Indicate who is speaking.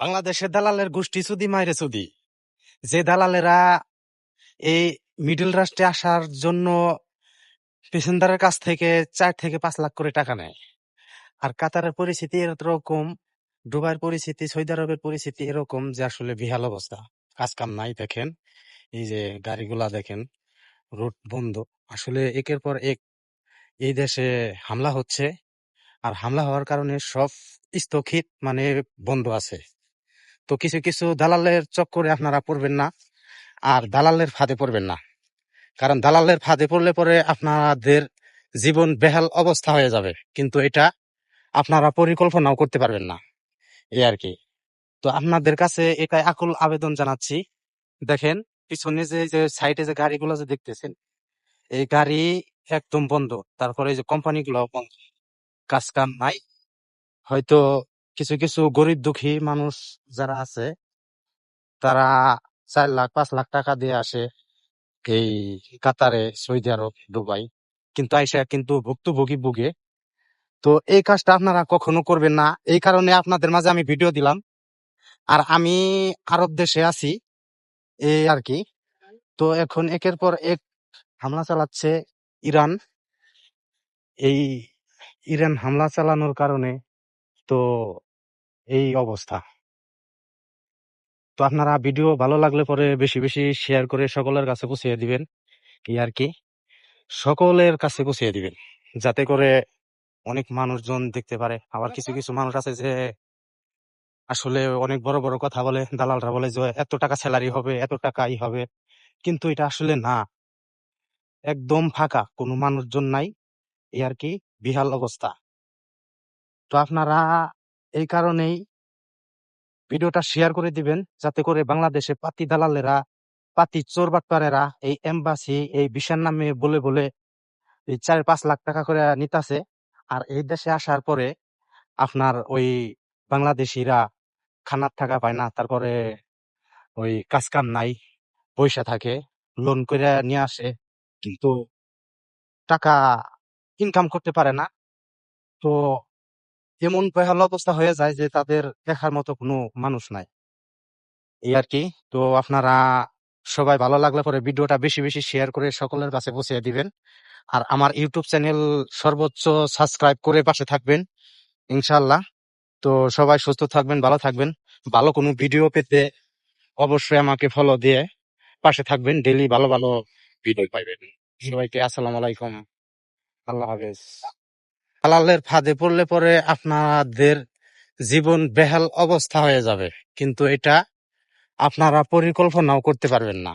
Speaker 1: বাংলাদেশের দালালের গোষ্ঠী চুদি মাইরে চুদি, যে দালালেরা এই মিডল রাষ্ট্রে আসার জন্য পেসেঞ্জারের কাছ থেকে 4 থেকে 5 লাখ করে টাকা নেয়। আর কাতারের পরিস্থিতি এরকম, দুবাইয়ের পরিস্থিতি, সৌদি আরবের পরিস্থিতি এরকম যে আসলে বিহাল অবস্থা, কাজ কাম নাই। দেখেন এই যে গাড়িগুলা দেখেন, রুট বন্ধ। আসলে একের পর এক এই দেশে হামলা হচ্ছে, আর হামলা হওয়ার কারণে সব স্থগিত, মানে বন্ধ আছে। তো কিছু কিছু দালালের চক্করে আপনারা পড়বেন না, আর দালালের ফাঁদে পড়বেন না। কারণ দালালের ফাঁদে পড়লে পরে আপনাদের জীবন বেহাল অবস্থা হয়ে যাবে, কিন্তু এটা আপনারা পরিকল্পনাও করতে পারবেন না, এই আর কি। তো আপনাদের কাছে এটাই আকুল আবেদন জানাচ্ছি। দেখেন পিছনে যে সাইডে যে গাড়িগুলো যে দেখতেছেন, এই গাড়ি একদম বন্ধ। তারপরে এই যে কোম্পানিগুলো বন্ধ, কাজ কাম নাই। হয়তো কিছু কিছু গরিব দুঃখী মানুষ যারা আছে, তারা 4 লাখ 5 লাখ টাকা দিয়ে আসে এই কাতারে, সৌদি আরব, দুবাই, কিন্তু আইসা কিন্তু ভুক্তভোগী ভুগে। তো এই কাজটা আপনারা কখনো করবেন না, এই কারণে আপনাদের মাঝে আমি ভিডিও দিলাম। আর আমি আরব দেশে আছি, এই আর কি। তো এখন একের পর এক হামলা চালাচ্ছে ইরান। এই ইরান হামলা চালানোর কারণে তো এই অবস্থা। তো আপনারা ভিডিও ভালো লাগলে পরে বেশি বেশি শেয়ার করে সকলের কাছে পৌঁছে দিবেন, এই আর কি। সকলের কাছে পৌঁছে দিবেন, যাতে করে অনেক মানুষজন দেখতে পারে। আবার কিছু কিছু মানুষ আছে যে আসলে অনেক বড় বড় কথা বলে, দালালরা বলে যে এত টাকা স্যালারি হবে, এত টাকাই হবে, কিন্তু এটা আসলে না। একদম ফাঁকা, কোনো মানুষজন নাই, এই আর কি। বিহাল অবস্থা। তো আপনারা এই কারণেই ভিডিওটা শেয়ার করে দিবেন, যাতে করে বাংলাদেশে পাতি দালালেরা, পাতি চোর বাটপারেরা এই এম্বাসি, এই ভিসার নামে বলে বলে এই 4-5 লাখ টাকা করে নিতাছে। আর এই দেশে আসার পরে আপনার ওই বাংলাদেশিরা খানার টাকা পায় না, তারপরে ওই কাজ কাম নাই, পয়সা থাকে, লোন করে নিয়ে আসে, কিন্তু টাকা ইনকাম করতে পারে না। তো এমন বেহাল অবস্থা হয়ে যায় যে তাদের দেখার মতো কোনো মানুষ নাই, এই আর কি। তো আপনারা সবাই ভালো লাগলে পরে ভিডিওটা বেশি বেশি শেয়ার করে সকলের কাছে পৌঁছে দিবেন। আর আমার ইউটিউব চ্যানেল সর্বোচ্চ সাবস্ক্রাইব করে পাশে থাকবেন, ইনশাল্লাহ। তো সবাই সুস্থ থাকবেন, ভালো থাকবেন। ভালো কোনো ভিডিও পেতে অবশ্যই আমাকে ফলো দিয়ে পাশে থাকবেন, ডেইলি ভালো ভালো ভিডিও পাইবেন। সবাইকে আসসালামু আলাইকুম, আল্লাহ হাফেজ। দালালের ফাঁদে পড়লে পরে আপনাদের জীবন বেহাল অবস্থা হয়ে যাবে, কিন্তু এটা আপনারা পরিকল্পনাও করতে পারবেন না।